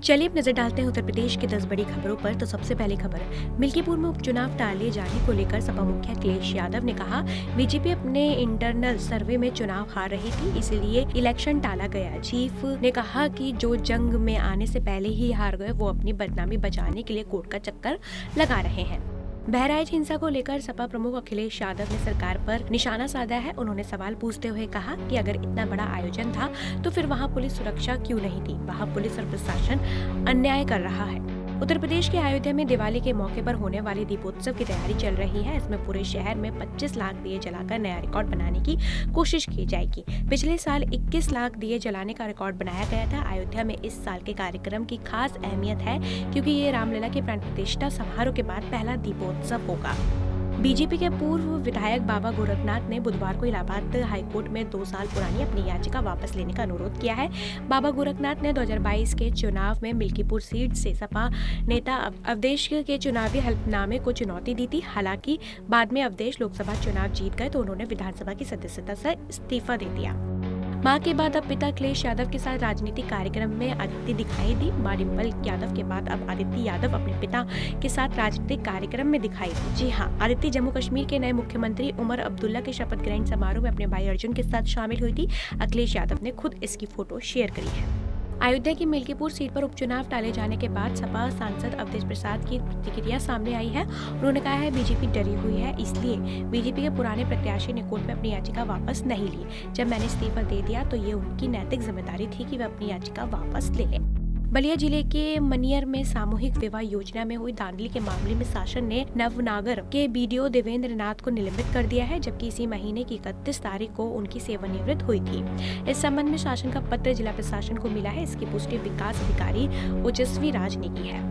चलिए अब नजर डालते हैं उत्तर प्रदेश की 10 बड़ी खबरों पर। तो सबसे पहली खबर, मिल्कीपुर में उपचुनाव टाले जाने को लेकर सपा मुखिया अखिलेश यादव ने कहा, बीजेपी अपने इंटरनल सर्वे में चुनाव हार रही थी, इसलिए इलेक्शन टाला गया। चीफ ने कहा कि जो जंग में आने से पहले ही हार गए वो अपनी बदनामी बचाने के लिए कोर्ट का चक्कर लगा रहे हैं। बहराइच हिंसा को लेकर सपा प्रमुख अखिलेश यादव ने सरकार पर निशाना साधा है। उन्होंने सवाल पूछते हुए कहा कि अगर इतना बड़ा आयोजन था तो फिर वहां पुलिस सुरक्षा क्यों नहीं थी? वहां पुलिस और प्रशासन अन्याय कर रहा है। उत्तर प्रदेश के अयोध्या में दिवाली के मौके पर होने वाले दीपोत्सव की तैयारी चल रही है। इसमें पूरे शहर में 25 लाख दिए जलाकर नया रिकॉर्ड बनाने की कोशिश की जाएगी। पिछले साल 21 लाख दिए जलाने का रिकॉर्ड बनाया गया था। अयोध्या में इस साल के कार्यक्रम की खास अहमियत है क्योंकि ये रामलला के प्राण प्रतिष्ठा समारोह के बाद पहला दीपोत्सव होगा। बीजेपी के पूर्व विधायक बाबा गोरखनाथ ने बुधवार को इलाहाबाद हाईकोर्ट में 2 साल पुरानी अपनी याचिका वापस लेने का अनुरोध किया है। बाबा गोरखनाथ ने 2022 के चुनाव में मिल्कीपुर सीट से सपा नेता अवधेश के चुनावी हलफनामे को चुनौती दी थी। हालांकि बाद में अवधेश लोकसभा चुनाव जीत गए तो उन्होंने विधानसभा की सदस्यता से इस्तीफा दे दिया। मां के बाद अब पिता अखिलेश यादव के साथ राजनीतिक कार्यक्रम में आदित्य दिखाई दी। मां डिंपल यादव के बाद अब आदित्य यादव अपने पिता के साथ राजनीतिक कार्यक्रम में दिखाई दी। जी हां, आदित्य जम्मू कश्मीर के नए मुख्यमंत्री उमर अब्दुल्ला के शपथ ग्रहण समारोह में अपने भाई अर्जुन के साथ शामिल हुई थी। अखिलेश यादव ने खुद इसकी फोटो शेयर करी है। अयोध्या की मिल्कीपुर सीट पर उपचुनाव टाले जाने के बाद सपा सांसद अवधेश प्रसाद की प्रतिक्रिया सामने आई है। उन्होंने कहा है, बीजेपी डरी हुई है, इसलिए बीजेपी के पुराने प्रत्याशी ने कोर्ट में अपनी याचिका वापस नहीं ली। जब मैंने इस्तीफा दे दिया तो ये उनकी नैतिक जिम्मेदारी थी कि वे अपनी याचिका वापस ले लें। बलिया जिले के मनियर में सामूहिक विवाह योजना में हुई धांधली के मामले में शासन ने नवनागर के बीडीओ देवेंद्र नाथ को निलंबित कर दिया है, जबकि इसी महीने की 31 तारीख को उनकी सेवानिवृत्त हुई थी। इस संबंध में शासन का पत्र जिला प्रशासन को मिला है। इसकी पुष्टि विकास अधिकारी ओजस्वी राज ने की है।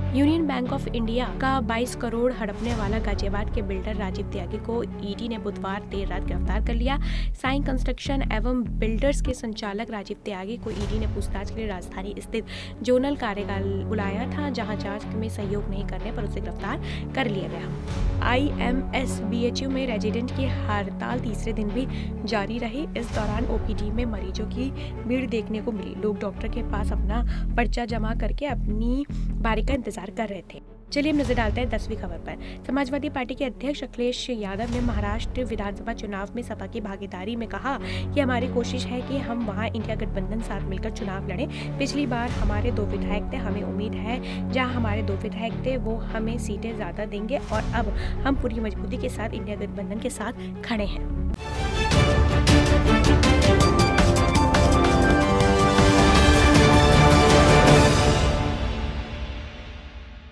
यूनियन बैंक ऑफ इंडिया का 22 करोड़ हड़पने वाला गाजियाबाद के बिल्डर राजीव त्यागी को ईडी ने बुधवार देर रात गिरफ्तार कर लिया। साइन कंस्ट्रक्शन एवं बिल्डर्स के संचालक राजीव त्यागी को ईडी ने पूछताछ के लिए राजधानी स्थित जोनल कार्यालय बुलाया था, जहां जांच में सहयोग नहीं करने पर उसे गिरफ्तार कर लिया गया। IMS-BHU में रेजिडेंट की हड़ताल तीसरे दिन भी जारी रही। इस दौरान ओपीडी में मरीजों की भीड़ देखने को मिली। लोग डॉक्टर के पास अपना पर्चा जमा करके अपनी बारी का इंतजार कर रहे थे। चलिए अब नजर डालते हैं 10वीं खबर पर। समाजवादी पार्टी के अध्यक्ष अखिलेश यादव ने महाराष्ट्र विधानसभा चुनाव में सपा की भागीदारी में कहा कि हमारी कोशिश है कि हम वहां इंडिया गठबंधन साथ मिलकर चुनाव लड़ें। पिछली बार हमारे 2 विधायक थे, हमें उम्मीद है जहां हमारे 2 विधायक थे वो हमें सीटें ज्यादा देंगे और अब हम पूरी मजबूती के साथ इंडिया गठबंधन के साथ खड़े हैं।